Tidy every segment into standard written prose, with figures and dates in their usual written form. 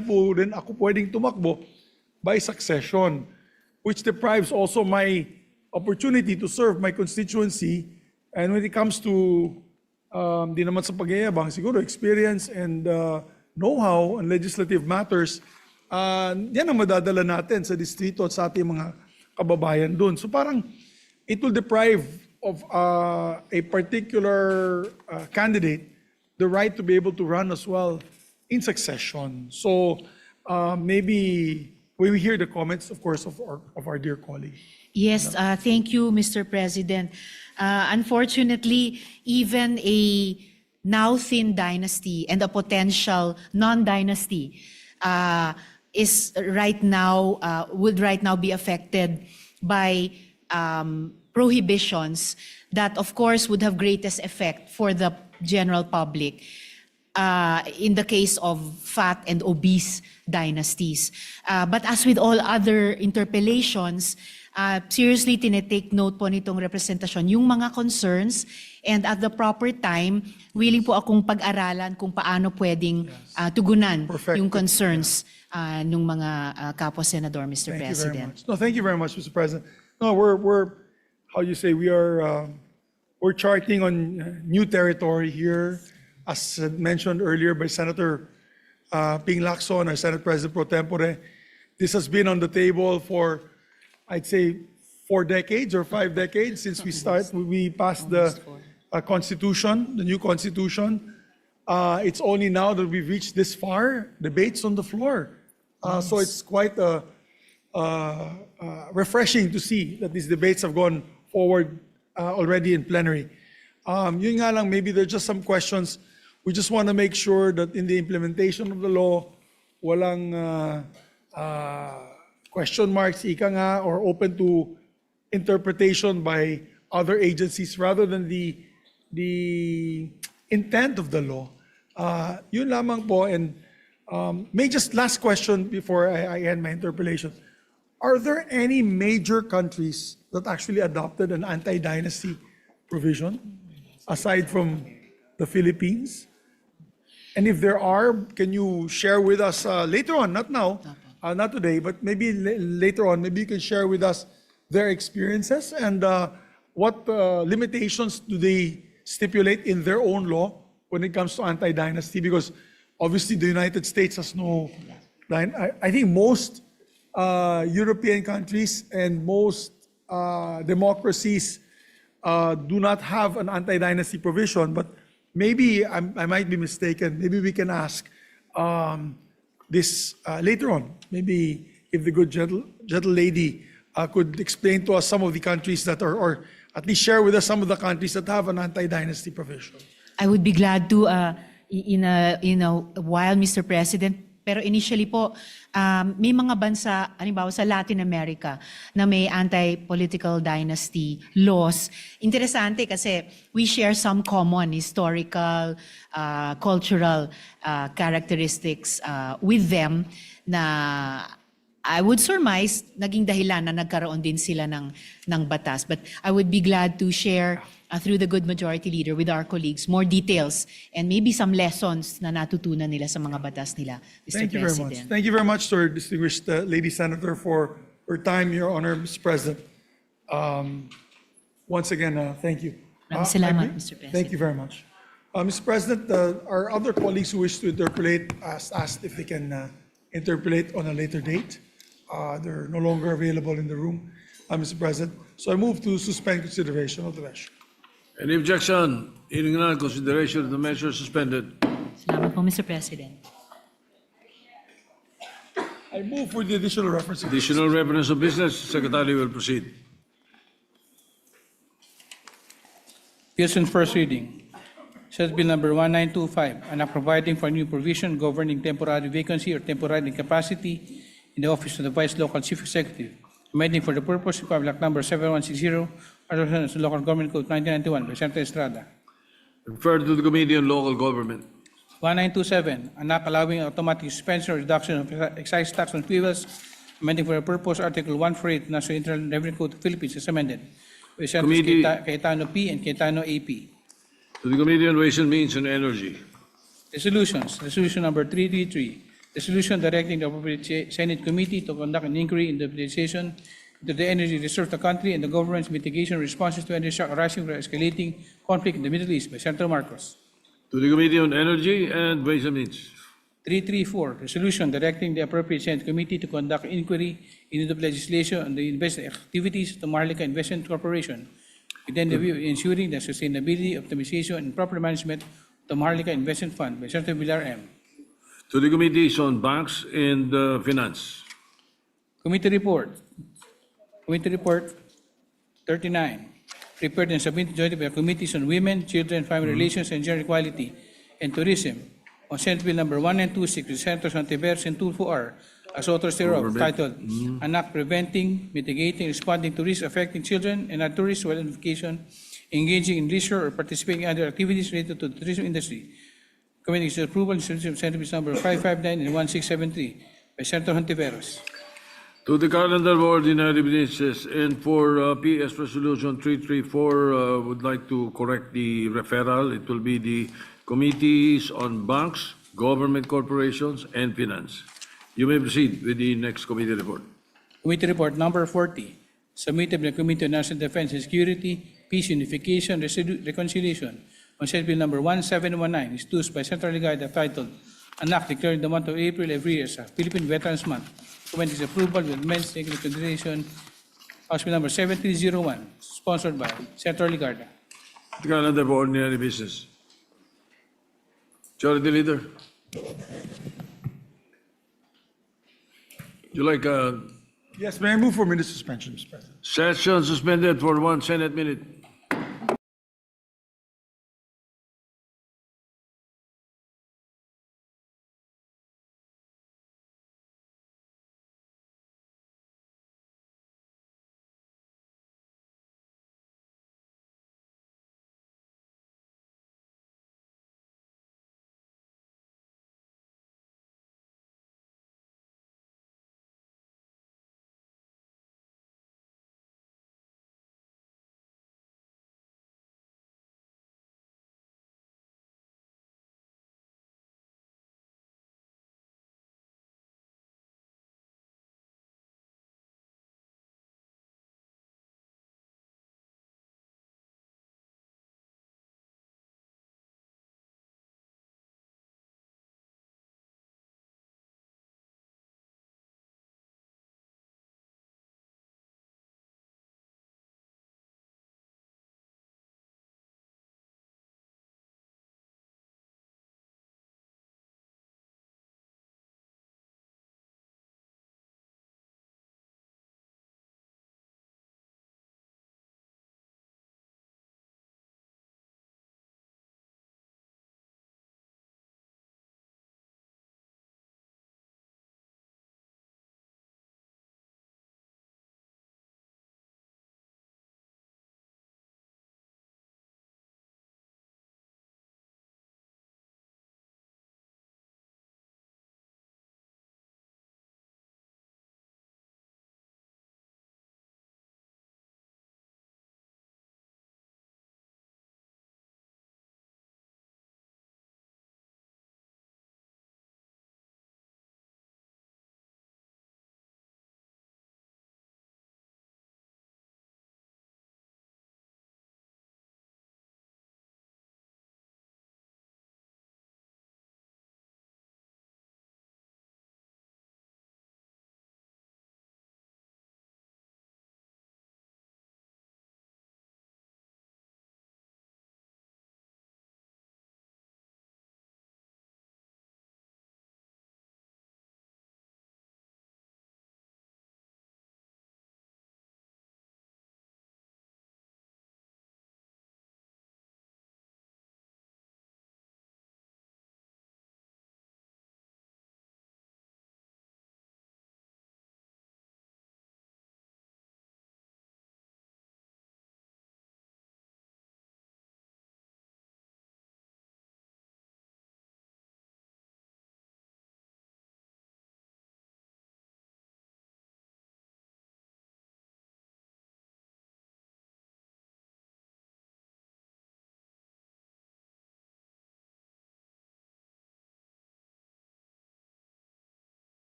po rin ako pwedeng tumakbo by succession, which deprives also my opportunity to serve my constituency. And when it comes to, di naman sa pagyayabang, siguro experience and know-how on legislative matters, yan ang madadala natin sa distrito at sa ating mga kababayan doon. So parang it will deprive of a particular candidate the right to be able to run as well in succession. So maybe when we hear the comments, of course, of our dear colleague. Yes, thank you, Mr. President. Unfortunately, even a now thin dynasty and a potential non-dynasty is right now would right now be affected by prohibitions that, of course, would have greatest effect for the general public in the case of fat and obese dynasties. But as with all other interpellations, seriously tinetake note po nitong representasyon yung mga concerns, and at the proper time, willing po akong pag-aralan kung paano pwedeng tugunan yung concerns ng mga kapwa-senador, Mr. President. No, thank you very much, Mr. President. No, we're how you say, we're charting on new territory here, as mentioned earlier by Senator Ping Lacson, our Senate President pro tempore. This has been on the table for, I'd say, 4 decades or 5 decades since we passed the Constitution, the new Constitution. It's only now that we've reached this far, debates on the floor. So it's quite refreshing to see that these debates have gone forward already in plenary. Yun nga lang, maybe there's just some questions. We just want to make sure that in the implementation of the law, walang question marks, ika nga, or open to interpretation by other agencies rather than the intent of the law. Yun lamang po, and may just last question before I end my interpellation. Are there any major countries that actually adopted an anti-dynasty provision aside from the Philippines? And if there are, can you share with us later on, not now, not today, but maybe later on, maybe you can share with us their experiences and what limitations do they stipulate in their own law when it comes to anti-dynasty? Because obviously the United States has no, I think most European countries and most democracies do not have an anti-dynasty provision, but maybe I might be mistaken. Maybe we can ask this later on. Maybe if the good gentle lady could explain to us some of the countries that are, or at least share with us some of the countries that have an anti-dynasty provision. I would be glad to in a while, Mr. President. Pero initially po, may mga bansa, halimbawa sa Latin America, na may anti-political dynasty laws. Interesante kasi we share some common historical, cultural characteristics with them na I would surmise naging dahilan na nagkaroon din sila ng batas. But I would be glad to share through the good majority leader with our colleagues more details and maybe some lessons na natutunan nila sa mga batas nila, Mr. Thank you President. very much. Thank you very much, sir, distinguished lady senator, for her time, Your Honor, Mr. President. Once again, thank you. Maraming salamat, Mr. President. Thank you very much. Mr. President, our other colleagues who wish to interpolate asked if they can interpolate on a later date. They're no longer available in the room, Mr. President. So I move to suspend consideration of the measure. Any objection? Hearing none, consideration of the measure suspended. Salamat po, Mr. President. I move for the additional reference. Additional reference of business, Secretary will proceed. Bills on first reading. Senate Bill number 1925, and providing for new provision governing temporary vacancy or temporary incapacity in the office of the Vice Local Chief Executive, amending for the purpose of Public Act number 7160, Resolution of the Local Government Code 1991 by Senator Estrada. Referred to the Committee on Local Government. 1927, an act allowing automatic suspension or reduction of excise tax on fuels, amending for the purpose Article 148 National Internal Revenue Code of the Philippines as amended by Senators Cayetano P. and Cayetano AP. To the Committee on Ways and Means and Energy. Resolutions. Resolution number 333, Resolution directing the appropriate Senate committee to conduct an inquiry into the utilization into the energy reserve of the country and the government's mitigation responses to energy shock arising from escalating conflict in the Middle East by Senator Marcos. To the Committee on Energy and Ways and Means. 334, resolution directing the appropriate Senate committee to conduct inquiry into the legislation on the investment activities of the Maharlika Investment Corporation within the view of ensuring the sustainability, optimization, and proper management of the Maharlika Investment Fund by Senator Villar M. To the Committees on Banks and Finance. Committee report 39, prepared and submitted jointly by Committees on Women, Children, Family Relations, and Gender Equality, and Tourism on Senate Bill number 1926 with Senators Antiveros and Tulfo R. as authors thereof, titled An Act Preventing, Mitigating, Responding to Risks Affecting Children and Our Tourist Identification, Engaging in Leisure or Participating in Other Activities Related to the Tourism Industry. Committee is approval of Senate Bills number 559 and 1673 by Senator Antiveros. To the calendar of ordinary businesses, and for PS Resolution 334, would like to correct the referral. It will be the Committees on Banks, Government Corporations, and Finance. You may proceed with the next committee report. Committee report number 40, submitted by the Committee on National Defense and Security, Peace, Unification, Reconciliation on Senate Bill number 1719, introduced by Senator Ligarda, titled An Act declaring the month of April every year as a Philippine Veterans Month. Committee's approval with amendments taken into consideration. House Bill number 7301, sponsored by Senator Ligarda. The calendar of ordinary business. Majority Leader. You like Yes, may I move for minute suspension, Mr. President? session suspended for 1 Senate minute?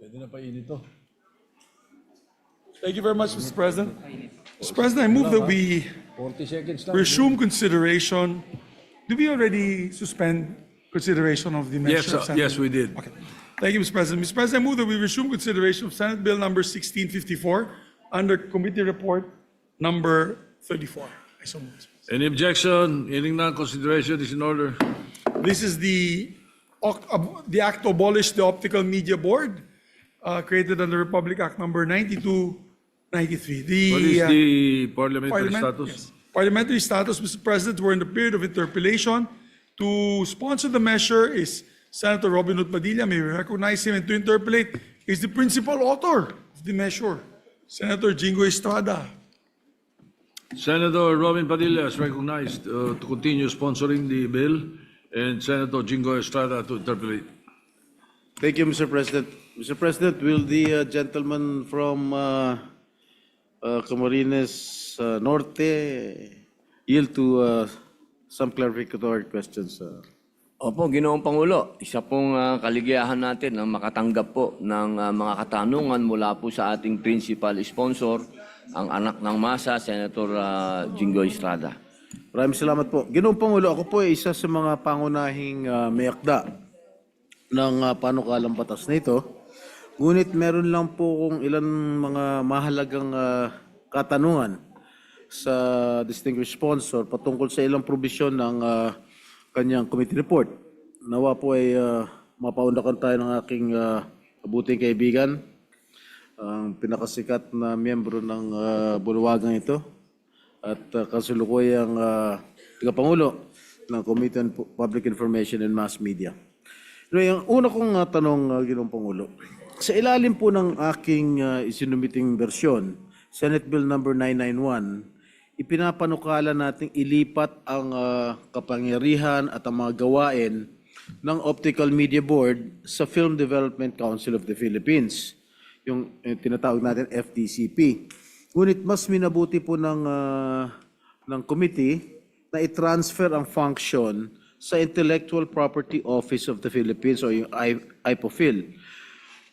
Pwede na painit to. Thank you very much, Mr. President. Mr. President, I move that we 40 seconds lang. resume consideration. Do we already suspend consideration of the Yes, measure of Senate? yes, we did. Okay. Thank you, Mr. President. Mr. President, I move that we resume consideration of Senate Bill number 1654 under Committee Report number 34. I so move, Mr. President. Any objection? Hearing none, consideration is in order. This is the act to abolish the Optical Media Board created under Republic Act number 9293. What is the parliamentary status? Yes. Parliamentary status, Mr. President, we're in the period of interpellation. To sponsor the measure is Senator Robin Hood Padilla. May we recognize him, and to interpellate is the principal author of the measure, Senator Jingo Estrada. Senator Robin Padilla is recognized to continue sponsoring the bill, and Senator Jingo Estrada to interpolate. Thank you, Mr. President. Mr. President, will the gentleman from Camarines Norte yield to some clarificatory questions? Opo, Ginoong Pangulo, isa pong kaligayahan natin na makatanggap po ng mga katanungan mula po sa ating principal sponsor, ang anak ng masa, Senator Jingo Estrada. Maraming salamat po. Ginoong Pangulo, ako po ay isa sa mga pangunahing may akda ng panukalang batas na ito. Ngunit meron lang po kung ilan mga mahalagang katanungan sa distinguished sponsor patungkol sa ilang probisyon ng kanyang committee report. Nawa po ay mapaundakan tayo ng aking mabuting kaibigan, ang pinakasikat na miyembro ng bulwagang ito at kasulukuyang tagapangulo ng Committee on Public Information and Mass Media. Yung una kong tanong, Ginoong Pangulo, sa ilalim po ng aking isinumiting bersyon, Senate Bill number 991, ipinapanukala nating ilipat ang kapangyarihan at ang mga gawain ng Optical Media Board sa Film Development Council of the Philippines, yung tinatawag natin FDCP. Ngunit mas minabuti po ng committee na i-transfer ang function sa Intellectual Property Office of the Philippines o yung IPOPHIL.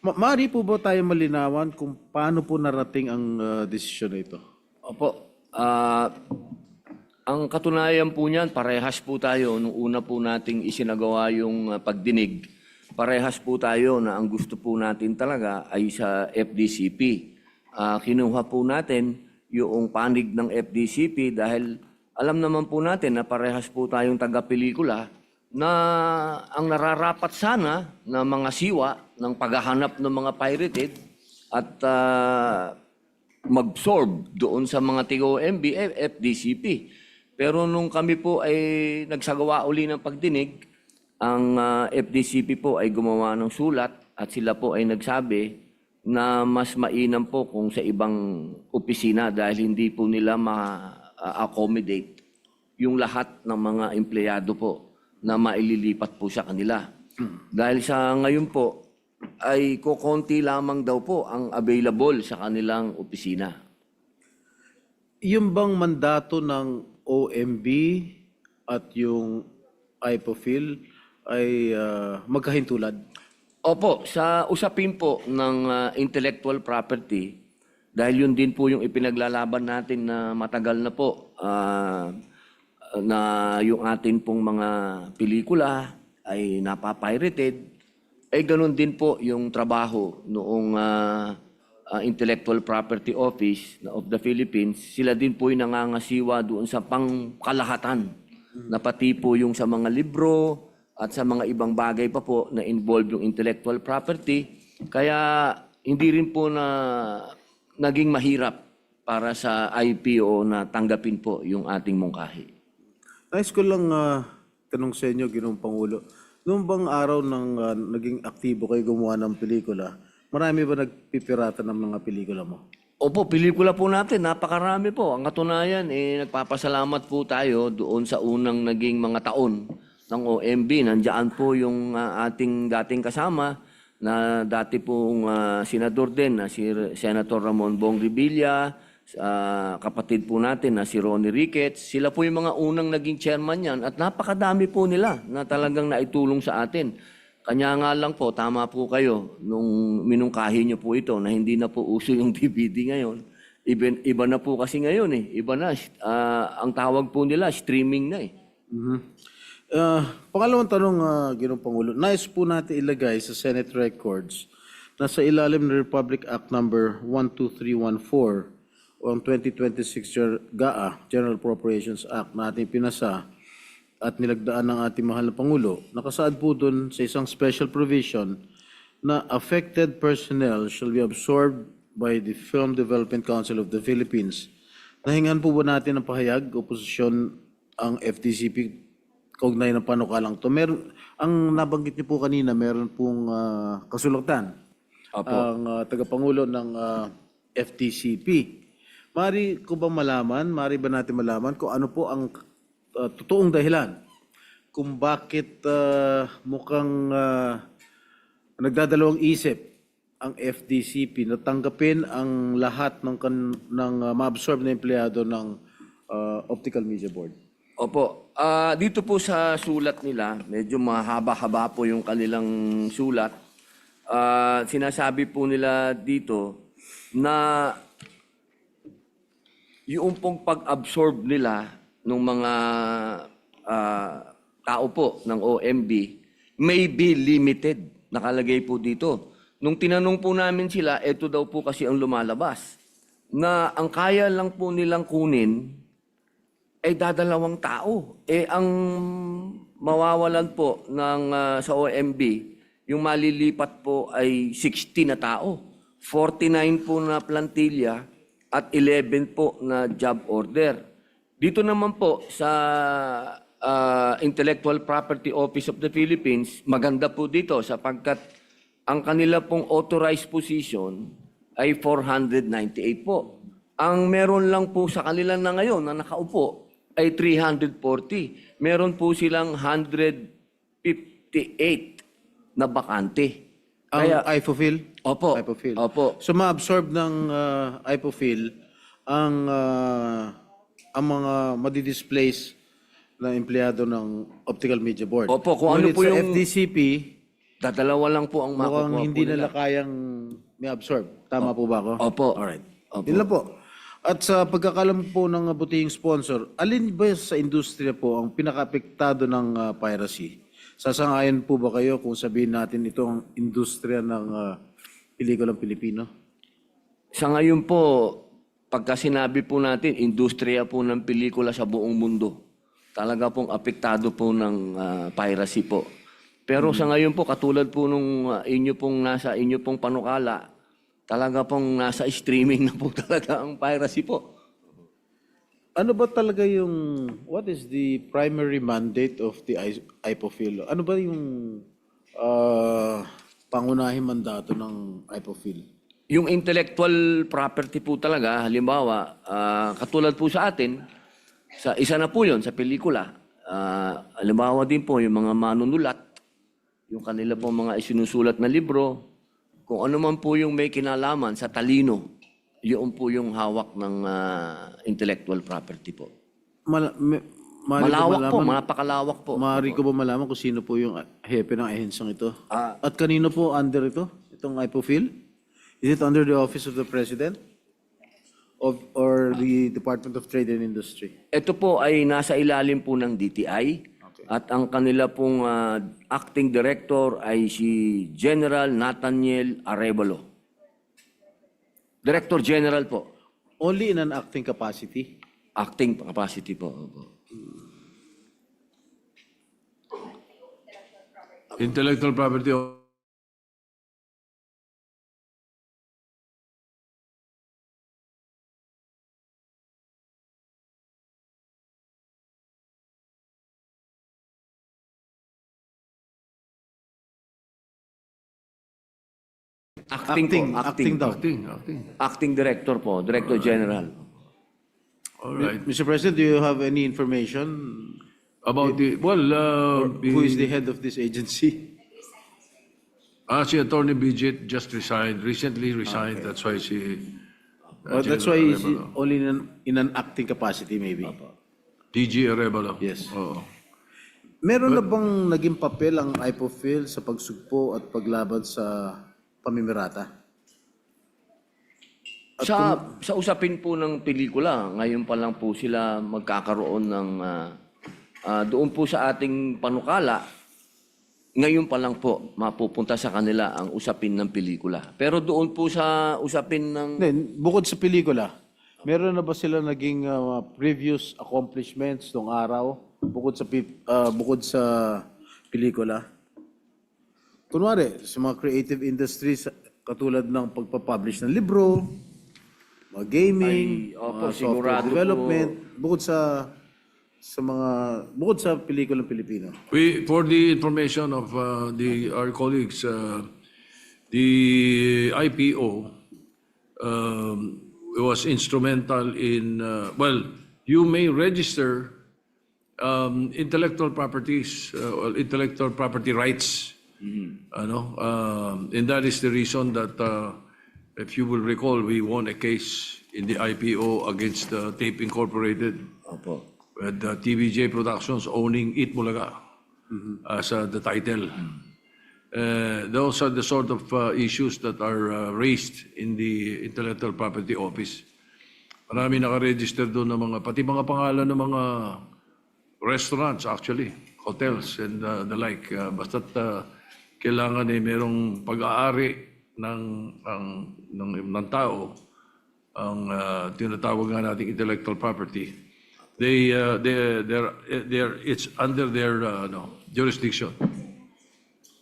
Maaari po ba tayo malinawan kung paano po narating ang desisyon na ito? Opo, ang katunayan po niyan, parehas po tayo nung una po nating isinagawa yung pagdinig. Parehas po tayo na ang gusto po natin talaga ay sa FDCP. Kinuha po natin yung panig ng FDCP dahil alam naman po natin na parehas po tayong taga-pelikula na ang nararapat sana na mga siwa ng paghahanap ng mga pirated at mag-absorb doon sa mga TIG-OMB, FDCP. Pero nung kami po ay nagsagawa uli ng pagdinig, ang FDCP po ay gumawa ng sulat at sila po ay nagsabi na mas mainam po kung sa ibang opisina dahil hindi po nila ma-accommodate yung lahat ng mga empleyado po na maililipat po sa kanila. Dahil sa ngayon po, ay kukonti lamang daw po ang available sa kanilang opisina. Yung bang mandato ng OMB at yung IPOPHIL ay magkahintulad? Opo, sa usapin po ng intellectual property, dahil yun din po yung ipinaglalaban natin na matagal na po, na yung atin pong mga pelikula ay napapirated, ay ganun din po yung trabaho noong Intellectual Property Office of the Philippines. Sila din po yung nangangasiwa doon sa pangkalahatan na pati po yung sa mga libro at sa mga ibang bagay pa po na involve yung intellectual property. Kaya hindi rin po na naging mahirap para sa IPO na tanggapin po yung ating mungkahi. Nais ko lang tanong sa inyo, Ginoong Pangulo. Noong bang araw ng naging aktibo kayo gumawa ng pelikula, marami ba nagpipirata ng mga pelikula mo? Opo, pelikula po natin, napakarami po. Ang katunayan, nagpapasalamat po tayo doon sa unang naging mga taon ng OMB. Nandiyan po yung ating dating kasama na dati pong senador din na si Senator Ramon Bong Revilla, kapatid po natin na si Ronnie Ricketts. Sila po yung mga unang naging chairman yan at napakadami po nila na talagang naitulong sa atin. Kanya nga lang po, tama po kayo, nung minungkahi niyo po ito na hindi na po uso yung DVD ngayon. Iba na po kasi ngayon eh. Iba na. Ang tawag po nila, streaming na eh. Pangalawang tanong, Ginoong Pangulo, nais po natin ilagay sa Senate records na sa ilalim ng Republic Act number 12314 o ang 2026 GAA, General Appropriations Act, na ating pinasa at nilagdaan ng ating mahal na Pangulo, nakasaad po doon sa isang special provision na affected personnel shall be absorbed by the Film Development Council of the Philippines. Nahingan po ba natin ng pahayag o posisyon ang FDCP kaugnay ng panukalang to? Ang nabanggit niyo po kanina, meron pong kasulatan ang tagapangulo ng FDCP. Mari ko ba malaman, mari ba natin malaman kung ano po ang totoong dahilan kung bakit mukhang nagdadalawang isip ang FDCP na tanggapin ang lahat ng ma-absorb na empleyado ng Optical Media Board? Opo. Dito po sa sulat nila, medyo mahaba-haba po yung kanilang sulat. Sinasabi po nila dito na yung pong pag-absorb nila ng mga tao po ng OMB may be limited. Nakalagay po dito. Nung tinanong po namin sila, ito daw po kasi ang lumalabas, na ang kaya lang po nilang kunin ay dadalawang tao. Ang mawawalan po ng, sa OMB, yung malilipat po ay 60 na tao. 49 po na plantilla at 11 po na job order. Dito naman po sa Intellectual Property Office of the Philippines, maganda po dito sapagkat ang kanila pong authorized position ay 498 po. Ang meron lang po sa kanila na ngayon na nakaupo ay 340. Meron po silang 158 na bakante. Ang IPOFIL? Opo. IPOFIL. Opo. So ma-absorb ng IPOFIL ang mga madidisplace na empleyado ng Optical Media Board. Opo, kung ano Ngunit po sa yung- FDCP, Dadalawa lang po ang makukuha mukhang hindi po nila kayang may-absorb. Tama po ba ako? Opo. Alright. Opo. Yun lang po. At sa pagkakalam po ng butihing sponsor, alin ba sa industriya po ang pinaka-apektado ng piracy? Sasangayon po ba kayo kung sabihin natin ito ang industriya ng pelikulang Pilipino? Sa ngayon po, pagka sinabi po natin, industriya po ng pelikula sa buong mundo, talaga pong apektado po ng piracy po. Pero sa ngayon po, katulad po nung nasa inyo pong panukala, talaga pong nasa streaming na po talaga ang piracy po. Ano ba talaga what is the primary mandate of the IPOFIL? Ano ba yung pangunahing mandato ng IPOFIL? Yung intellectual property po talaga, halimbawa, katulad po sa atin, isa na po yun sa pelikula. Halimbawa din po yung mga manunulat, yung kanila po mga isinusulat na libro, kung ano man po yung may kinalaman sa talino, yun po yung hawak ng intellectual property po. Malawak po, napakalawak po. Maaari ko ba malaman kung sino po yung hepe ng ahensang ito? At kanino po under ito? Itong IPOFIL? Is it under the Office of the President? Or the Department of Trade and Industry? Ito po ay nasa ilalim po ng DTI. At ang kanila pong acting director ay si General Nathaniel Arevalo. Director General po. Only in an acting capacity? Acting capacity po. Intellectual property. Acting daw. Acting director po. Director General. All right. Mr. President, do you have any information? About Who is the head of this agency? si Attorney Bridget just recently resigned. That's why she... That's why he's only in an acting capacity, maybe. DG Arevalo. Yes. Oo. Meron na bang naging papel ang IPOFIL sa pagsugpo at paglaban sa pamimirata? Sa usapin po ng pelikula, ngayon pa lang po sila magkakaroon ng doon po sa ating panukala, ngayon pa lang po mapupunta sa kanila ang usapin ng pelikula. Pero doon po sa usapin ng... Hindi, bukod sa pelikula, meron na ba sila naging previous accomplishments nung araw bukod sa pelikula? Kunwari, sa mga creative industries, katulad ng pagpapublish ng libro, mga gaming, opo, mga software sigurado development, bukod sa pelikulang Pilipino. For the information of our colleagues, the IPO was instrumental in, you may register intellectual properties, intellectual property rights. And that is the reason that, if you will recall, we won a case in the IPO against Tape Incorporated. Opo. With TVJ Productions owning Eat Bulaga as the title. Those are the sort of issues that are raised in the Intellectual Property Office. Marami nakaregister doon ng pati mga pangalan ng mga restaurants actually, hotels and the like. Basta't kailangan merong pag-aari ng tao, ang tinatawag nga nating intellectual property. It's under their jurisdiction.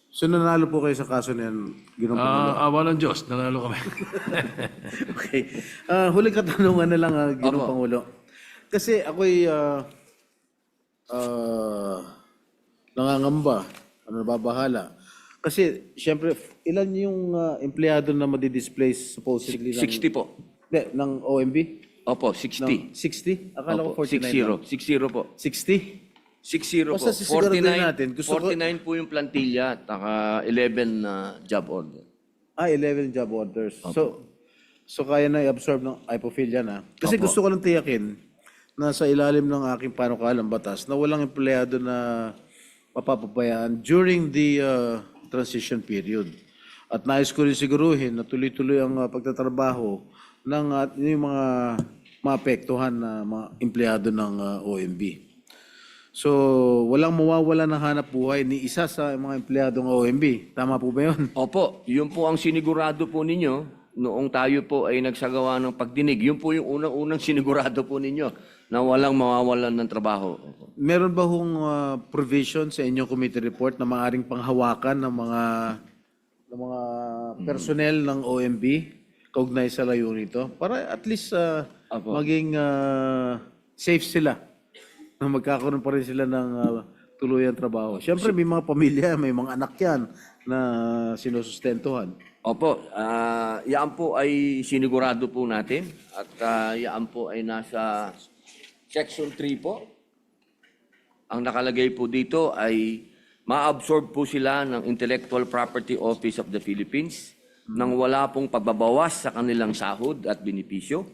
So nanalo po kayo sa kaso na yan, Ginoong Pangulo? Awa ng Diyos, nanalo kami. Okay. Huling katanungan na lang, Ginoong Opo. Pangulo. Kasi ako'y nangangamba, nababahala. Kasi, siyempre, ilan yung empleyado na madi-displace supposedly 60 po. ng OMB? Opo, 60. 60? Akala ko Opo, 49 lang. 60 po. 60? 60 po. Basta sisiguraduhin natin. Gusto ko- 49 po yung plantilla at 11 job order. 11 job orders. So kaya na i-absorb ng IPOFIL yan, ha? Kasi Opo. gusto ko lang tiyakin na sa ilalim ng aking panukalang batas na walang empleyado na mapapabayaan during the transition period. At nais ko rin siguruhin na tuloy-tuloy ang pagtatrabaho ng yung mga maapektuhan na mga empleyado ng OMB. So, walang mawawala ng hanap buhay ni isa sa mga empleyado ng OMB. Tama po ba yun? Opo, yun po ang sinigurado po ninyo noong tayo po ay nagsagawa ng pagdinig. Yun po yung unang-unang sinigurado po ninyo na walang mawawalan ng trabaho. Opo. Meron ba hong provision sa inyong committee report na maaaring panghawakan ng mga personnel ng OMB kaugnay sa layunin nito? Para at least Opo. maging safe sila na magkakaroon pa rin sila ng tuluyang trabaho. Siyempre may mga pamilya, may mga anak yan na sinusustentuhan. Opo, yan po ay sinigurado po natin at yan po ay nasa Section 3 po. Ang nakalagay po dito ay ma-absorb po sila ng Intellectual Property Office of the Philippines nang wala pong pagbabawas sa kanilang sahod at benepisyo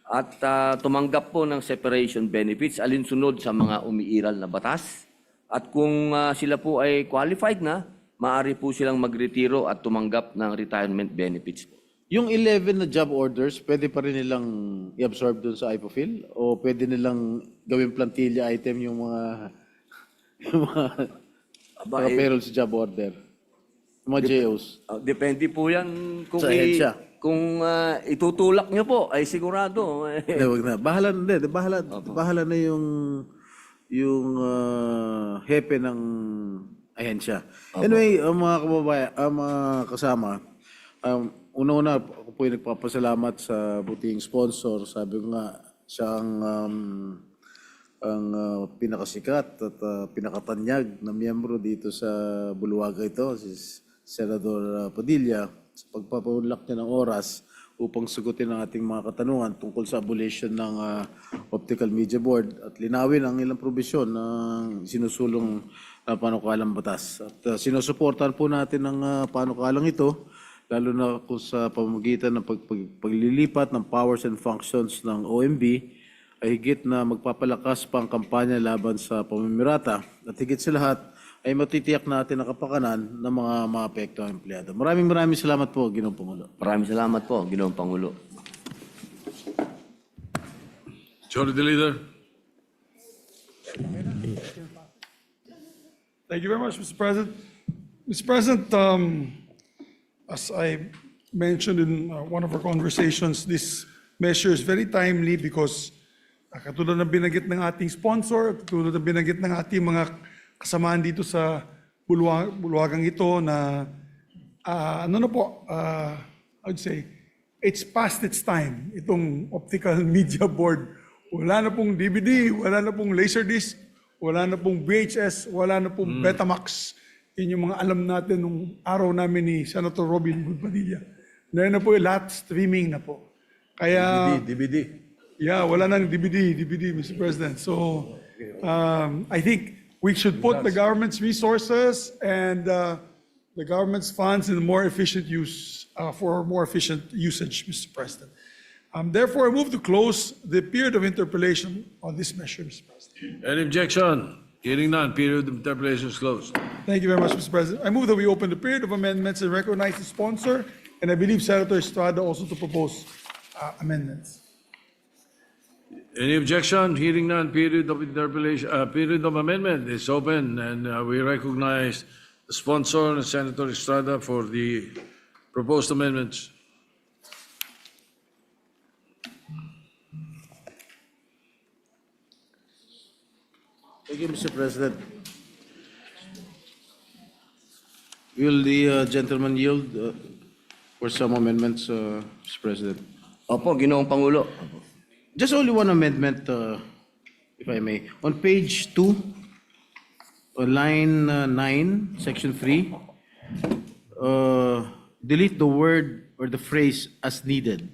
at tumanggap po ng separation benefits alinsunod sa mga umiiral na batas. At kung sila po ay qualified na, maaari po silang magretiro at tumanggap ng retirement benefits po. Yung 11 na job orders, pwede pa rin nilang i-absorb dun sa IPOFIL? O pwede nilang gawing plantilla item yung mga payroll sa job order? Yung mga JOs? Depende po yan kung, Sa ahensya. kung itutulak nyo po, ay sigurado. Hindi, wag na. Bahala na yung hepe ng ahensya. Anyway, mga kababayan, mga kasama, una-una, ako po yung nagpapasalamat sa buting sponsor. Sabi ko nga, siya ang pinakasikat at pinakatanyag na miyembro dito sa Buluwaga ito, si Senador Padilla, sa pagpapaunlak niya ng oras upang sagutin ang ating mga katanungan tungkol sa abolition ng Optical Media Board at linawin ang ilang probisyon ng sinusulong na panukalang batas. At sinusuportahan po natin ang panukalang ito, lalo na kung sa pamamagitan ng paglilipat ng powers and functions ng OMB ay higit na magpapalakas pa ang kampanya laban sa pamimirata at higit sa lahat ay matitiyak natin ang kapakanan ng mga maapektong empleyado. Maraming salamat po, Ginoong Pangulo. Maraming salamat po, Ginoong Pangulo. Majority Leader. Thank you very much, Mr. President. Mr. President, as I mentioned in one of our conversations, this measure is very timely because katulad ng binanggit ng ating sponsor, katulad ng binanggit ng ating mga kasamaan dito sa bulwagang ito na I would say, it's past its time, itong Optical Media Board. Wala na pong DVD, wala na pong Laserdisc, wala na pong VHS, wala na pong Betamax. Yun yung mga alam natin nung araw namin ni Senator Robin Hood Padilla. Ngayon na po lahat streaming na po. Kaya, DVD. yeah, wala nang DVD, Mr. President. So, I think we should put the government's resources and the government's funds in more efficient use, for more efficient usage, Mr. President. Therefore, I move to close the period of interpellation on this measure, Mr. President. Any objection? Hearing none, period of interpellation is closed. Thank you very much, Mr. President. I move that we open the period of amendments and recognize the sponsor, and I believe Senator Estrada also to propose amendments. Any objection? Hearing none, period of interpellation, period of amendment is open, and we recognize the sponsor, Senator Estrada, for the proposed amendments. Thank you, Mr. President. Will the gentleman yield for some amendments, Mr. President? Opo, Ginoong Pangulo. Just only one amendment, if I may. On page 2, on line 9, section 3, delete the word or the phrase "as needed."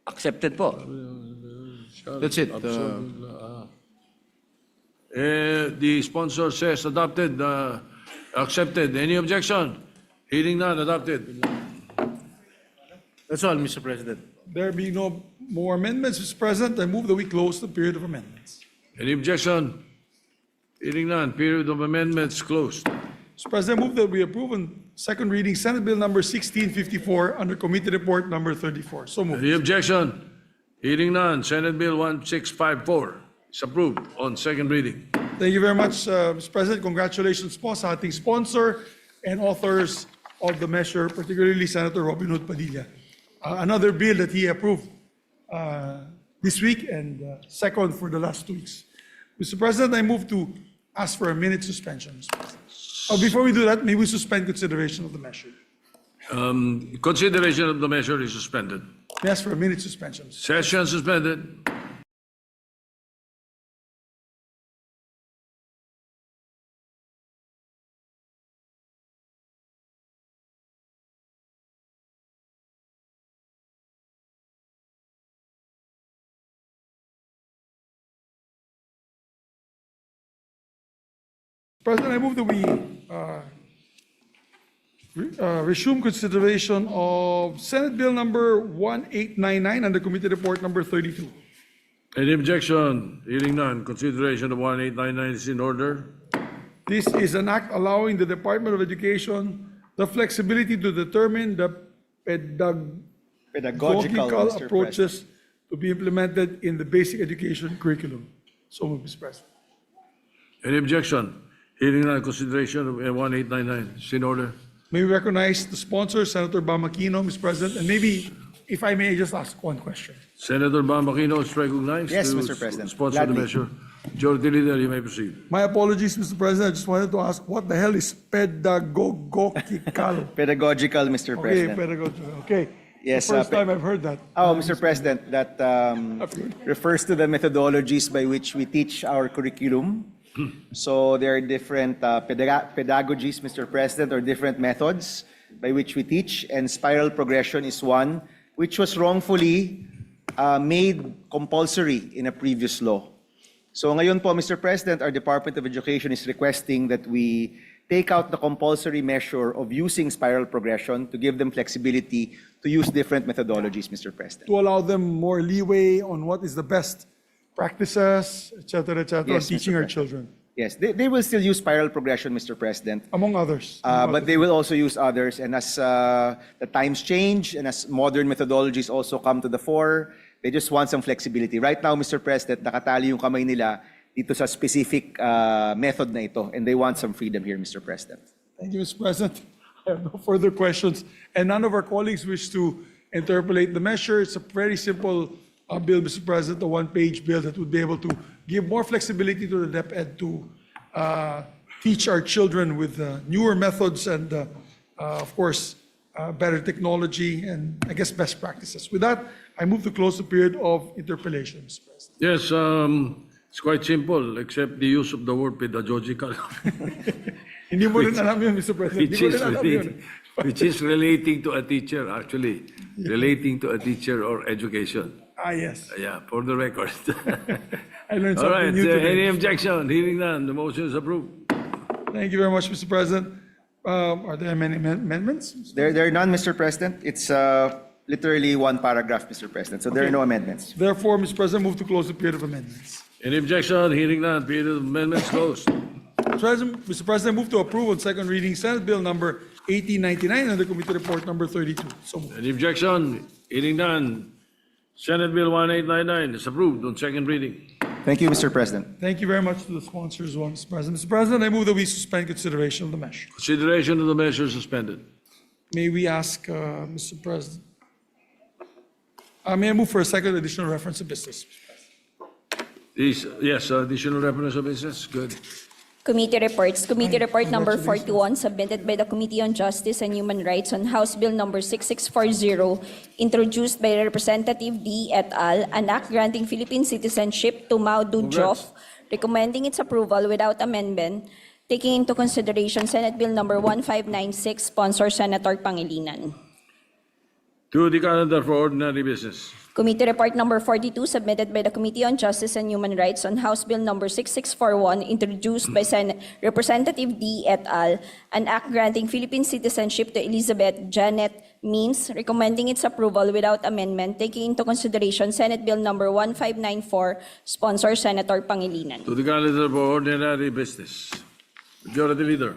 Accepted po. That's it. The sponsor says adopted, accepted. Any objection? Hearing none, adopted. That's all, Mr. President. There being no more amendments, Mr. President, I move that we close the period of amendments. Any objection? Hearing none, period of amendments closed. Mr. President, I move that we approve on second reading Senate Bill number 1654 under Committee Report number 34. So moved. Any objection? Hearing none, Senate Bill 1654 is approved on second reading. Thank you very much, Mr. President. Congratulations po sa ating sponsor and authors of the measure, particularly Senator Robin Hood Padilla. Another bill that he approved this week and second for the last 2 weeks. Mr. President, I move to ask for a minute suspension, Mr. President. Before we do that, may we suspend consideration of the measure? Consideration of the measure is suspended. May I ask for a minute suspension, Mr. Session suspended. President, I move that we resume consideration of Senate Bill number 1899 under Committee Report number 32. Any objection? Hearing none, consideration of 1899 is in order. This is an act allowing the Department of Education the flexibility to determine the pedagogical Mr. approaches to be implemented in the basic education curriculum. So moved, Mr. President. Any objection? Hearing none, consideration of 1899 is in order. May we recognize the sponsor, Senator Bamakino, Mr. President, and maybe, if I may, just ask one question. Senator Bambakino is recognized. Yes, to Mr. President. Sponsor the Gladly. measure. Majority Leader, you may proceed. My apologies, Mr. President. I just wanted to ask, what the hell is pedagogical? Pedagogical, Mr. Okay, President. pedagogical. Okay. Yes, The first time I've heard that. Oh, Mr. President, that refers to the methodologies by which we teach our curriculum. So there are different pedagogies, Mr. President, or different methods by which we teach, and spiral progression is one which was wrongfully made compulsory in a previous law. So ngayon po, Mr. President, our Department of Education is requesting that we take out the compulsory measure of using spiral progression to give them flexibility to use different methodologies, Mr. President. To allow them more leeway on what is the best practices, et cetera, Yes, on teaching Mr. our President. children, Yes, they will still use spiral progression, Mr. President. among others. But they will also use others. And as the times change and as modern methodologies also come to the fore, they just want some flexibility. Right now, Mr. President, nakatali yung kamay nila dito sa specific method na ito. And they want some freedom here, Mr. President. Thank you, Mr. President. I have no further questions. And none of our colleagues wish to interpolate the measure. It's a very simple bill, Mr. President, a one-page bill that would be able to give more flexibility to the DepEd to teach our children with newer methods and, of course, better technology and, I guess, best practices. With that, I move to close the period of interpellation, Mr. President. Yes, it's quite simple, except the use of the word pedagogical, Hindi mo rin alam yun, Mr. President. which Hindi mo is, rin alam yun. which is relating to a teacher, actually, relating to a teacher or education. Yes. Yeah, for the record. I learned All right, something new today. any objection? Hearing none, the motion is approved. Thank you very much, Mr. President. Are there any amendments? There are none, Mr. President. It's literally one paragraph, Mr. President. So there are no amendments. Therefore, Mr. President, move to close the period of amendments. Any objection? Hearing none, period of amendments closed. Mr. President, move to approve on second reading Senate Bill number 1899 and the committee report number 32. So moved. Any objection? Hearing none, Senate Bill 1899 is approved on second reading. Thank you, Mr. President. Thank you very much to the sponsors, as well, Mr. President. Mr. President, I move that we suspend consideration of the measure. Consideration of the measure suspended. May we ask, Mr. President? May I move for a second additional reference of business? Yes, additional reference of business, good. Committee reports. Committee report number 41 submitted by the Committee on Justice and Human Rights on House Bill number 6640, introduced by Representative D. et al., an act granting Philippine citizenship to Mao Dudjof, recommending its approval without amendment, taking into consideration Senate Bill number 1596, sponsor Senator Pangilinan. To the calendar for ordinary business. Committee report number 42 submitted by the Committee on Justice and Human Rights on House Bill number 6641, introduced by Representative D. et al., an act granting Philippine citizenship to Elizabeth Janet Means, recommending its approval without amendment, taking into consideration Senate Bill number 1594, sponsor Senator Pangilinan. To the calendar for ordinary business. Majority Leader.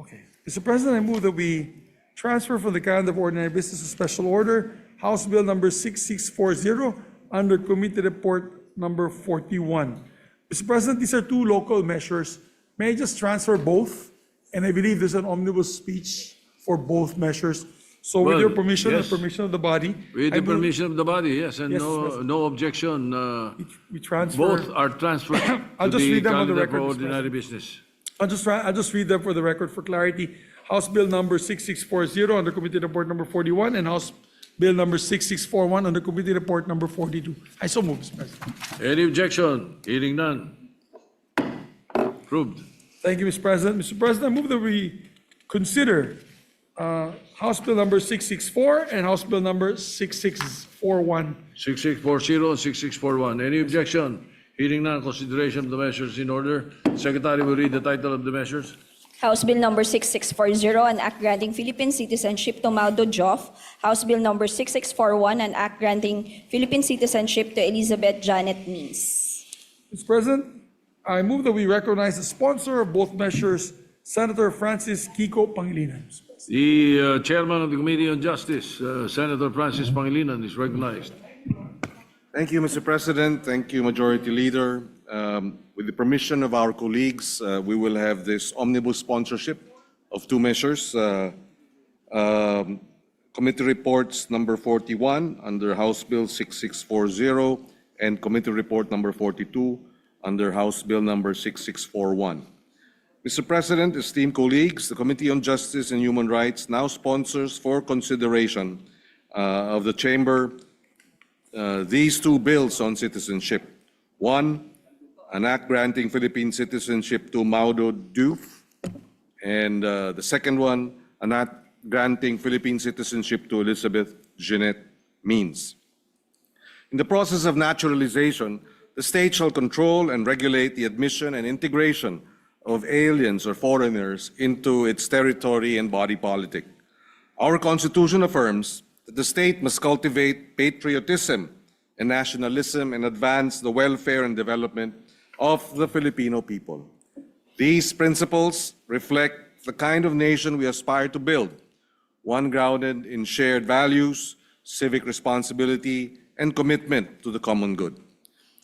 Okay. Mr. President, I move that we transfer from the calendar of ordinary business to special order House Bill number 6640 under Committee Report number 41. Mr. President, these are two local measures. May I just transfer both? And I believe there's an omnibus speech for both measures. So with Well, your permission and yes. permission of the body. With I the move permission of the body, yes, and Yes, no, President. no objection. We transfer. Both are transferred I'll to just the read them on the calendar record, for Mr. ordinary business. I'll just read them for the record for clarity. House Bill number 6640 under Committee Report number 41 and House Bill number 6641 under Committee Report number 42. I so move, Mr. President. Any objection? Hearing none. Approved. Thank you, Mr. President. Mr. President, I move that we consider House Bill number 664 and House Bill number 6641. 6640 and 6641. Any objection? Hearing none, consideration of the measures in order. Secretary will read the title of the measures. House Bill number 6640, an act granting Philippine citizenship to Mao Dudjof. House Bill number 6641, an act granting Philippine citizenship to Elizabeth Janet Means. Mr. President, I move that we recognize the sponsor of both measures, Senator Francis Kiko Pangilinan. Mr. President. The chairman of the Committee on Justice, Senator Francis Pangilinan, is recognized. Thank you, Mr. President. Thank you, Majority Leader. With the permission of our colleagues, we will have this omnibus sponsorship of two measures. Committee Reports number 41 under House Bill 6640 and Committee Report number 42 under House Bill number 6641. Mr. President, esteemed colleagues, the Committee on Justice and Human Rights now sponsors for consideration of the Chamber these two bills on citizenship. One, an act granting Philippine citizenship to Mao Dudjof, and the second one, an act granting Philippine citizenship to Elizabeth Jeanette Means. In the process of naturalization, the state shall control and regulate the admission and integration of aliens or foreigners into its territory and body politic. Our Constitution affirms that the state must cultivate patriotism and nationalism and advance the welfare and development of the Filipino people. These principles reflect the kind of nation we aspire to build, one grounded in shared values, civic responsibility, and commitment to the common good.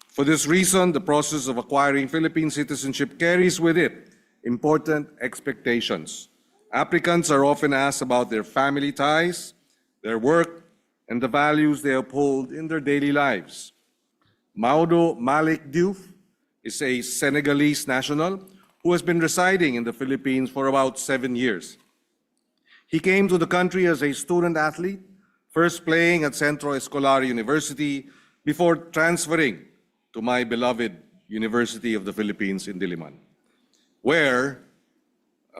For this reason, the process of acquiring Philippine citizenship carries with it important expectations. Applicants are often asked about their family ties, their work, and the values they uphold in their daily lives. Maudo Malik Diouf is a Senegalese national who has been residing in the Philippines for about 7 years. He came to the country as a student athlete, first playing at Centro Escolar University before transferring to my beloved University of the Philippines in Diliman, where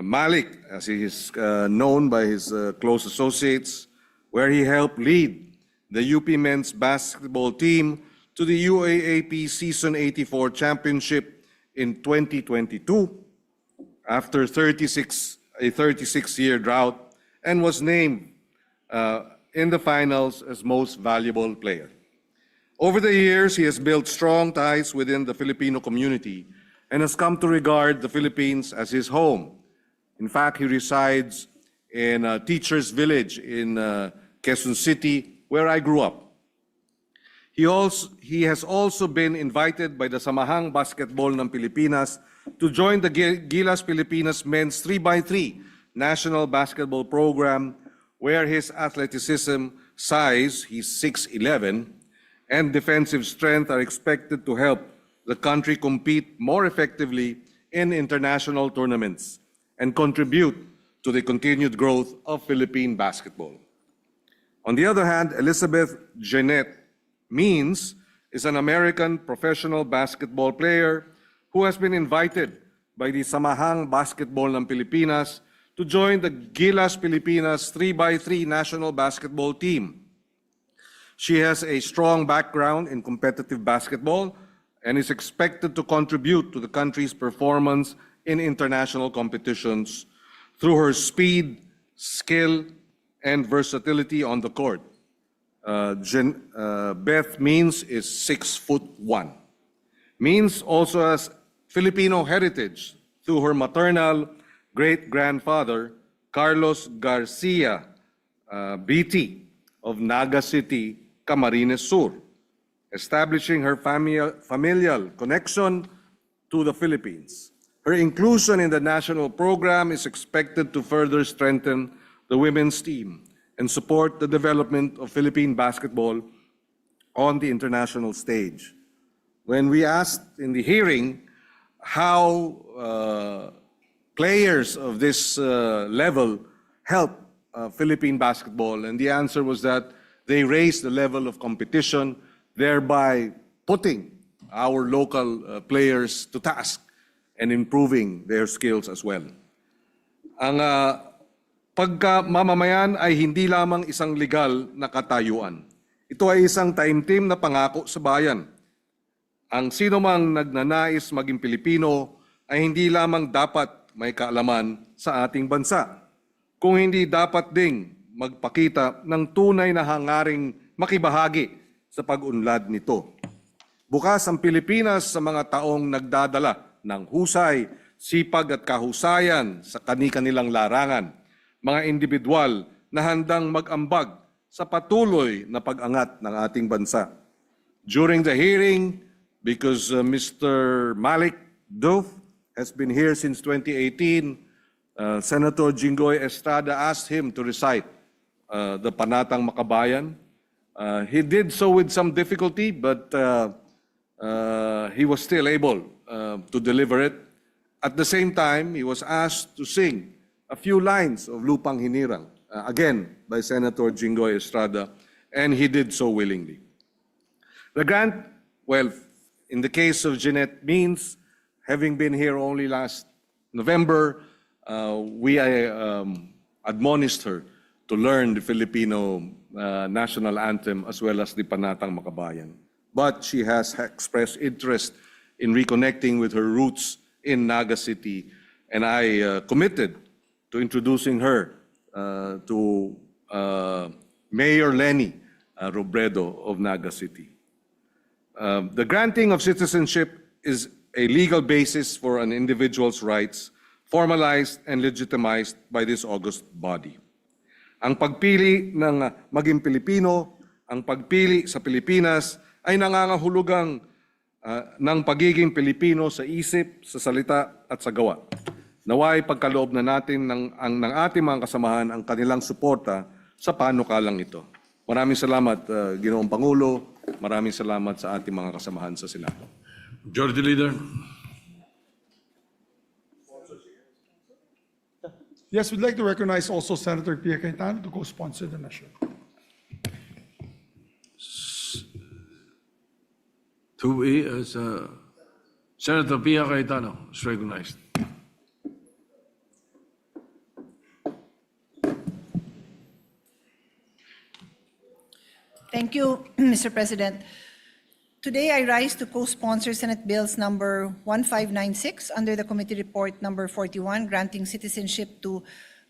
Malik, as he is known by his close associates, where he helped lead the UP men's basketball team to the UAAP Season 84 Championship in 2022 after a 36-year drought, and was named in the finals as most valuable player. Over the years, he has built strong ties within the Filipino community and has come to regard the Philippines as his home. In fact, he resides in a teacher's village in Quezon City, where I grew up. He has also been invited by the Samahang Basketball ng Pilipinas to join the Gilas Pilipinas Men's 3x3 National Basketball Program, where his athleticism, size, he's 6'11", and defensive strength are expected to help the country compete more effectively in international tournaments and contribute to the continued growth of Philippine basketball. On the other hand, Elizabeth Jeanette Means is an American professional basketball player who has been invited by the Samahang Basketball ng Pilipinas to join the Gilas Pilipinas 3x3 national basketball team. She has a strong background in competitive basketball and is expected to contribute to the country's performance in international competitions through her speed, skill, and versatility on the court. Beth Means is 6'1". Means also has Filipino heritage through her maternal great-grandfather, Carlos Garcia BT of Naga City, Camarines Sur, establishing her familial connection to the Philippines. Her inclusion in the national program is expected to further strengthen the women's team and support the development of Philippine basketball on the international stage. When we asked in the hearing how players of this level help Philippine basketball, and the answer was that they raise the level of competition, thereby putting our local players to task and improving their skills as well. Ang pagkamamamayan ay hindi lamang isang legal na katayuan. Ito ay isang taimtim na pangako sa bayan. Ang sino mang nagnanais maging Pilipino ay hindi lamang dapat may kaalaman sa ating bansa, kung hindi dapat ding magpakita ng tunay na hangaring makibahagi sa pag-unlad nito. Bukas ang Pilipinas sa mga taong nagdadala ng husay, sipag at kahusayan sa kani-kanilang larangan, mga individual na handang mag-ambag sa patuloy na pag-angat ng ating bansa. During the hearing, because Mr. Malik Diouf has been here since 2018, Senator Jinggoy Estrada asked him to recite the Panatang Makabayan. He did so with some difficulty, but he was still able to deliver it. At the same time, he was asked to sing a few lines of Lupang Hinirang, again by Senator Jinggoy Estrada, and he did so willingly. The grant, well, in the case of Jeanette Means, having been here only last November, we admonished her to learn the Filipino national anthem as well as the Panatang Makabayan. But she has expressed interest in reconnecting with her roots in Naga City, and I committed to introducing her to Mayor Lenny Robredo of Naga City. The granting of citizenship is a legal basis for an individual's rights, formalized and legitimized by this august body. Ang pagpili ng maging Pilipino, ang pagpili sa Pilipinas ay nangangahulugang ng pagiging Pilipino sa isip, sa salita at sa gawa. Naway pagkaloob na natin ng ating mga kasamahan ang kanilang suporta sa panukalang ito. Maraming salamat, Ginoong Pangulo. Maraming salamat sa ating mga kasamahan sa Senado. Majority Leader. Yes, we'd like to recognize also Senator Pia Cayetano to co-sponsor the measure. 2A as Senator Pia Cayetano is recognized. Thank you, Mr. President. Today, I rise to co-sponsor Senate Bills number 1596 under the Committee Report number 41, granting citizenship to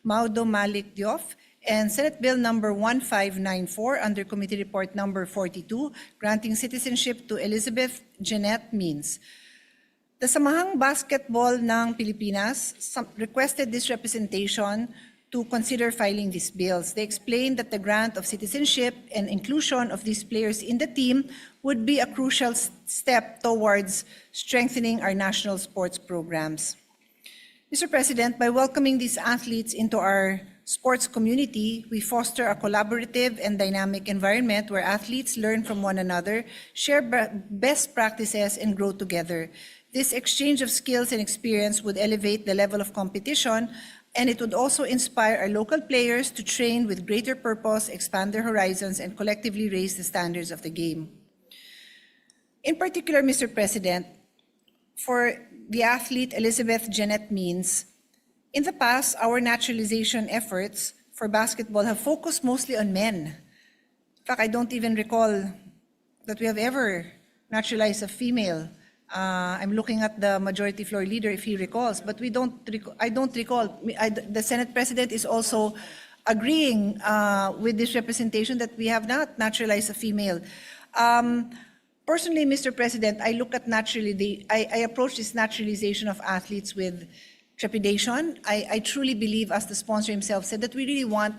Maudo Malik Diof, and Senate Bill number 1594 under Committee Report number 42, granting citizenship to Elizabeth Jeanette Means. The Samahang Basketball ng Pilipinas requested this representation to consider filing these bills. They explained that the grant of citizenship and inclusion of these players in the team would be a crucial step towards strengthening our national sports programs. Mr. President, by welcoming these athletes into our sports community, we foster a collaborative and dynamic environment where athletes learn from one another, share best practices, and grow together. This exchange of skills and experience would elevate the level of competition, and it would also inspire our local players to train with greater purpose, expand their horizons, and collectively raise the standards of the game. In particular, Mr. President, for the athlete Elizabeth Jeanette Means, in the past, our naturalization efforts for basketball have focused mostly on men. In fact, I don't even recall that we have ever naturalized a female. I'm looking at the majority floor leader if he recalls, but I don't recall. The Senate President is also agreeing with this representation that we have not naturalized a female. Personally, Mr. President, I look at I approach this naturalization of athletes with trepidation. I truly believe, as the sponsor himself said, that we really want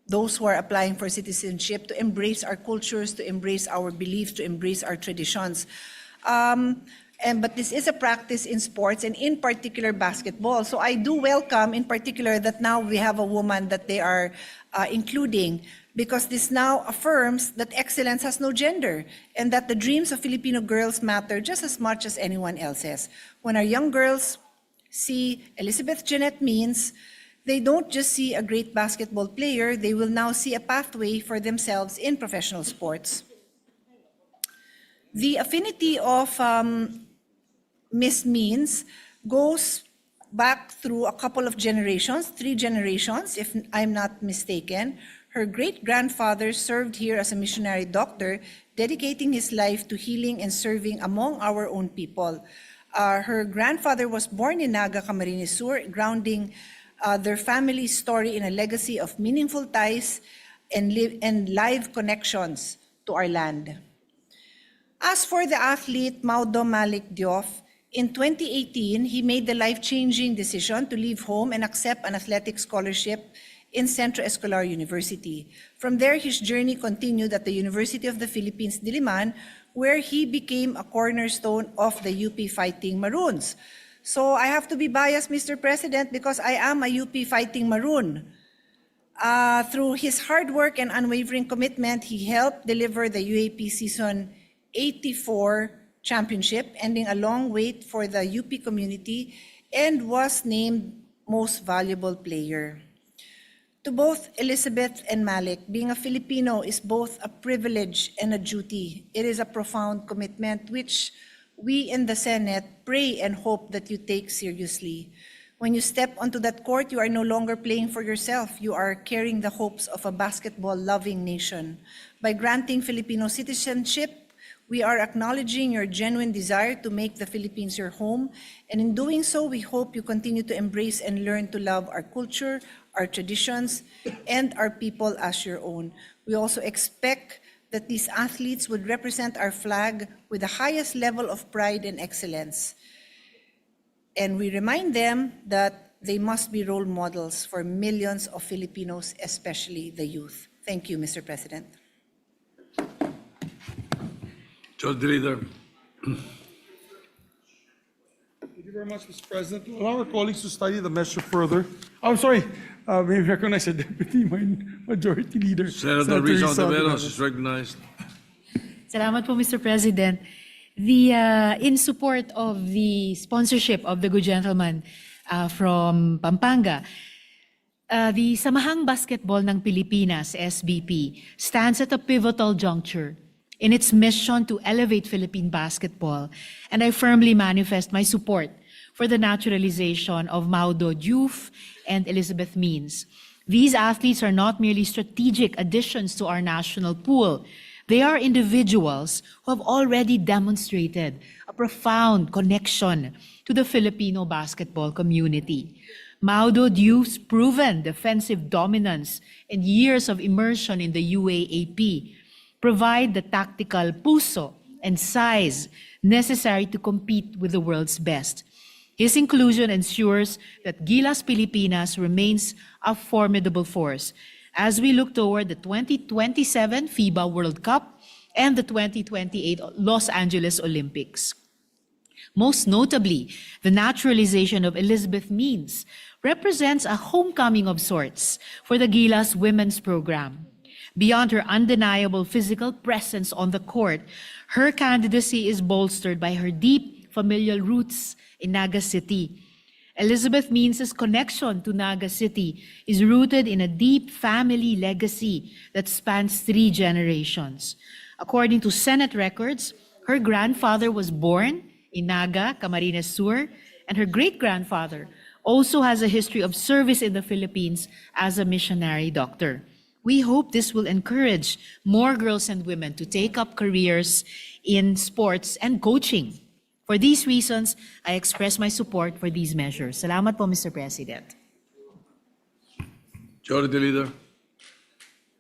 those who are applying for citizenship to embrace our cultures, to embrace our beliefs, to embrace our traditions. But this is a practice in sports, and in particular basketball. So I do welcome, in particular, that now we have a woman that they are including, because this now affirms that excellence has no gender and that the dreams of Filipino girls matter just as much as anyone else's. When our young girls see Elizabeth Jeanette Means, they don't just see a great basketball player, they will now see a pathway for themselves in professional sports. The affinity of Miss Means goes back through a couple of generations, 3 generations, if I'm not mistaken. Her great-grandfather served here as a missionary doctor, dedicating his life to healing and serving among our own people. Her grandfather was born in Naga, Camarines Sur, grounding their family story in a legacy of meaningful ties and live connections to our land. As for the athlete Maudo Malik Diof, in 2018, he made the life-changing decision to leave home and accept an athletic scholarship in Centro Escolar University. From there, his journey continued at the University of the Philippines, Diliman, where he became a cornerstone of the UP Fighting Maroons. So I have to be biased, Mr. President, because I am a UP Fighting Maroon. Through his hard work and unwavering commitment, he helped deliver the UAP Season 84 championship, ending a long wait for the UP community, and was named Most Valuable Player. To both Elizabeth and Malik, being a Filipino is both a privilege and a duty. It is a profound commitment which we in the Senate pray and hope that you take seriously. When you step onto that court, you are no longer playing for yourself. You are carrying the hopes of a basketball-loving nation. By granting Filipino citizenship, we are acknowledging your genuine desire to make the Philippines your home, and in doing so, we hope you continue to embrace and learn to love our culture, our traditions, and our people as your own. We also expect that these athletes would represent our flag with the highest level of pride and excellence. And we remind them that they must be role models for millions of Filipinos, especially the youth. Thank you, Mr. President. Majority Leader. Thank you very much, Mr. President. To allow our colleagues to study the measure further. I'm sorry, may recognize the Deputy Majority Leader. Senator Risa Ontiveros is recognized. Salamat po, Mr. President. In support of the sponsorship of the good gentleman from Pampanga, the Samahang Basketball ng Pilipinas, SBP, stands at a pivotal juncture in its mission to elevate Philippine basketball, and I firmly manifest my support for the naturalization of Maudo Diouf and Elizabeth Means. These athletes are not merely strategic additions to our national pool. They are individuals who have already demonstrated a profound connection to the Filipino basketball community. Maudo Diouf's proven defensive dominance and years of immersion in the UAAP provide the tactical puso and size necessary to compete with the world's best. His inclusion ensures that Gilas Pilipinas remains a formidable force as we look toward the 2027 FIBA World Cup and the 2028 Los Angeles Olympics. Most notably, the naturalization of Elizabeth Means represents a homecoming of sorts for the Gilas women's program. Beyond her undeniable physical presence on the court, her candidacy is bolstered by her deep familial roots in Naga City. Elizabeth Means' connection to Naga City is rooted in a deep family legacy that spans 3 generations. According to Senate records, her grandfather was born in Naga, Camarines Sur, and her great-grandfather also has a history of service in the Philippines as a missionary doctor. We hope this will encourage more girls and women to take up careers in sports and coaching. For these reasons, I express my support for these measures. Salamat po, Mr. President. Majority Leader.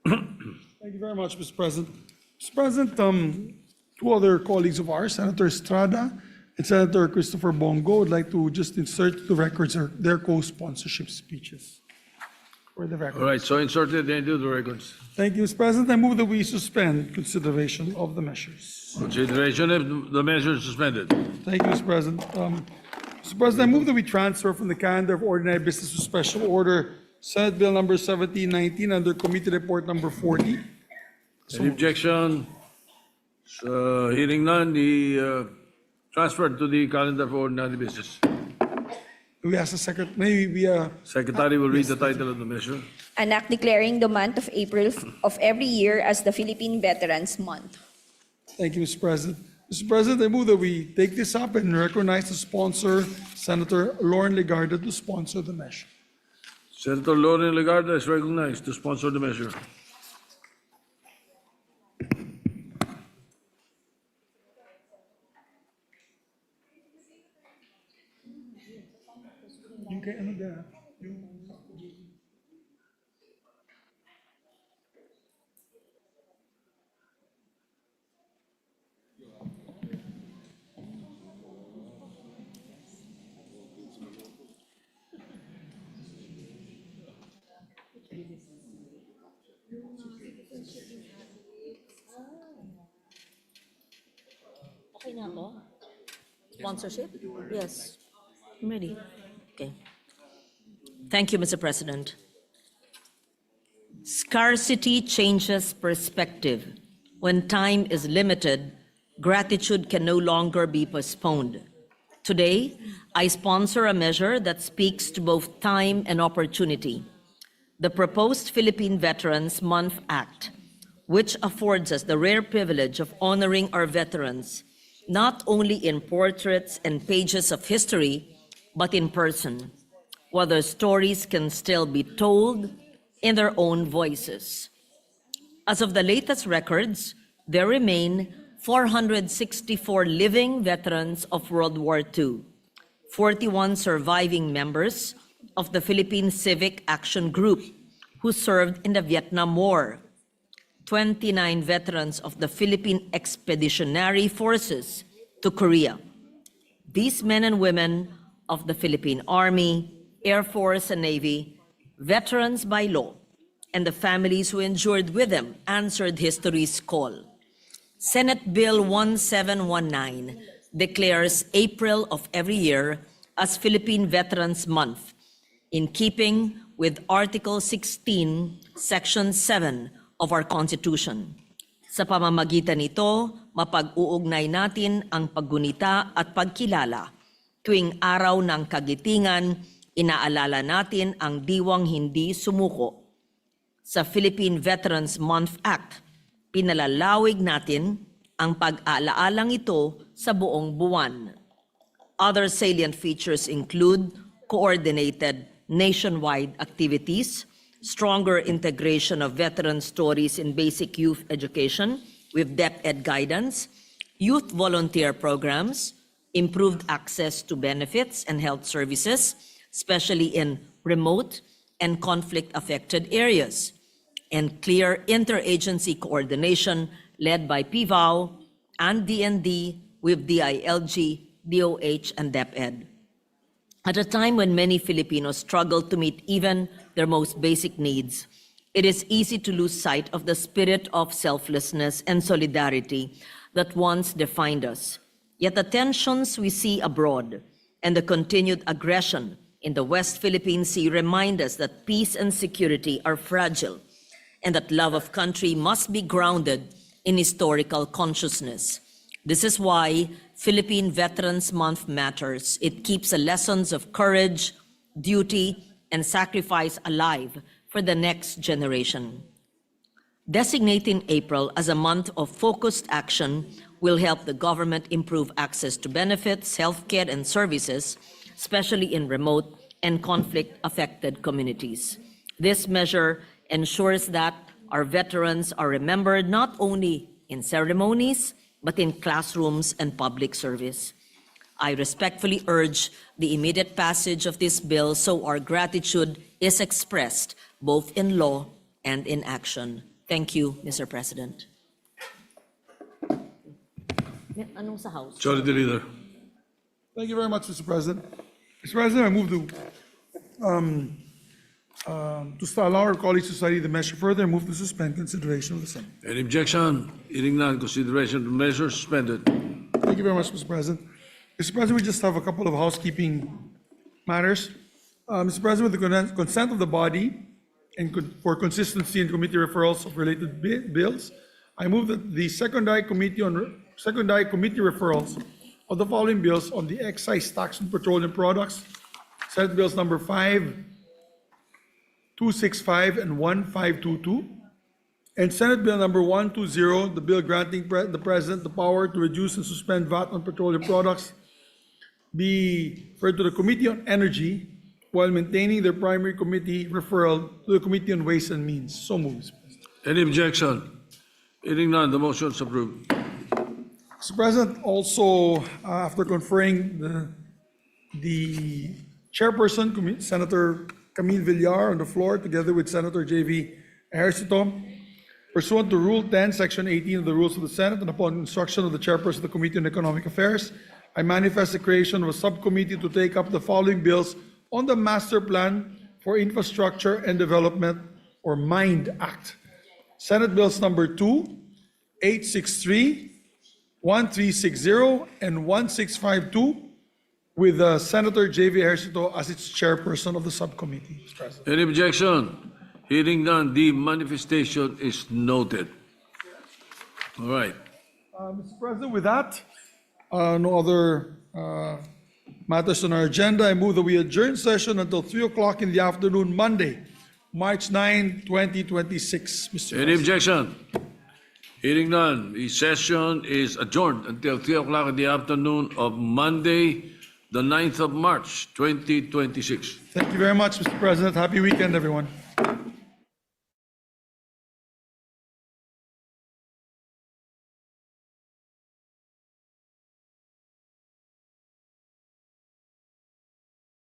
Thank you very much, Mr. President. Mr. President, 2 other colleagues of ours, Senator Estrada and Senator Christopher Bongo, would like to just insert the records their co-sponsorship speeches. For the record. All right, so inserted into the records. Thank you, Mr. President. I move that we suspend consideration of the measures. Consideration of the measure suspended. Thank you, Mr. President. Mr. President, I move that we transfer from the calendar of ordinary business to special order Senate Bill number 1719 under Committee Report number 40. Any objection? So, hearing none, the transferred to the calendar for ordinary business. We ask the Secretary, maybe we, Secretary will read the title of the measure. An act declaring the month of April of every year as the Philippine Veterans Month. Thank you, Mr. President. Mr. President, I move that we take this up and recognize the sponsor, Senator Lauren Legarda, to sponsor the measure. Senator Lauren Legarda is recognized to sponsor the measure. Okay na ako? Sponsorship? Yes. I'm ready. Okay. Thank you, Mr. President. Scarcity changes perspective. When time is limited, gratitude can no longer be postponed. Today, I sponsor a measure that speaks to both time and opportunity. The proposed Philippine Veterans Month Act, which affords us the rare privilege of honoring our veterans, not only in portraits and pages of history, but in person. while their stories can still be told in their own voices. As of the latest records, there remain 464 living veterans of World War II, 41 surviving members of the Philippine Civic Action Group who served in the Vietnam War, 29 veterans of the Philippine Expeditionary Forces to Korea. These men and women of the Philippine Army, Air Force, and Navy, veterans by law, and the families who endured with them, answered history's call. Senate Bill 1719 declares April of every year as Philippine Veterans Month, in keeping with Article 16, Section 7 of our Constitution. Sa pamamagitan nito, mapag-uugnay natin ang paggunita at pagkilala. Tuwing araw ng kagitingan, inaalala natin ang diwang hindi sumuko. Sa Philippine Veterans Month Act, pinalalawig natin ang pag-aalaalang ito sa buong buwan. Other salient features include coordinated nationwide activities, stronger integration of veteran stories in basic youth education with DepEd guidance, youth volunteer programs, improved access to benefits and health services, especially in remote and conflict-affected areas, and clear interagency coordination led by PVAO and DND with DILG, DOH, and DepEd. At a time when many Filipinos struggle to meet even their most basic needs, it is easy to lose sight of the spirit of selflessness and solidarity that once defined us. Yet the tensions we see abroad and the continued aggression in the West Philippine Sea remind us that peace and security are fragile and that love of country must be grounded in historical consciousness. This is why Philippine Veterans Month matters. It keeps the lessons of courage, duty, and sacrifice alive for the next generation. Designating April as a month of focused action will help the government improve access to benefits, healthcare, and services, especially in remote and conflict-affected communities. This measure ensures that our veterans are remembered not only in ceremonies, but in classrooms and public service. I respectfully urge the immediate passage of this bill so our gratitude is expressed both in law and in action. Thank you, Mr. President. Anong sa House? Majority Leader. Thank you very much, Mr. President. Mr. President, I move to allow our colleagues to study the measure further and move to suspend consideration of the same. Any objection? Hearing none, consideration of the measure suspended. Thank you very much, Mr. President. Mr. President, we just have a couple of housekeeping matters. Mr. President, with the consent of the body and for consistency in committee referrals of related bills, I move that the secondary committee referrals of the following bills on the excise tax on petroleum products, Senate Bills number 5265 and 1522, and Senate Bill number 120, the bill granting the President the power to reduce and suspend VAT on petroleum products, be referred to the Committee on Energy while maintaining their primary committee referral to the Committee on Ways and Means. So moved, Mr. President. Any objection? Hearing none, the motion is approved. Mr. President, also after conferring the chairperson, Senator Camille Villar, on the floor, together with Senator J.V. Ejercito, pursuant to Rule 10, Section 18 of the Rules of the Senate, and upon instruction of the chairperson of the Committee on Economic Affairs, I manifest the creation of a subcommittee to take up the following bills on the Master Plan for Infrastructure and Development, or MIND Act. Senate Bills number 2, 863, 1360, and 1652, with Senator J.V. Ejercito as its chairperson of the subcommittee, Mr. President. Any objection? Hearing none, the manifestation is noted. All right. Mr. President, with that, no other matters on our agenda. I move that we adjourn session until 3 o'clock in the afternoon, Monday, March 9, 2026. Mr. Any President. objection? Hearing none, the session is adjourned until 3 o'clock in the afternoon of Monday, the 9th of March, 2026. Thank you very much, Mr. President. Happy weekend, everyone.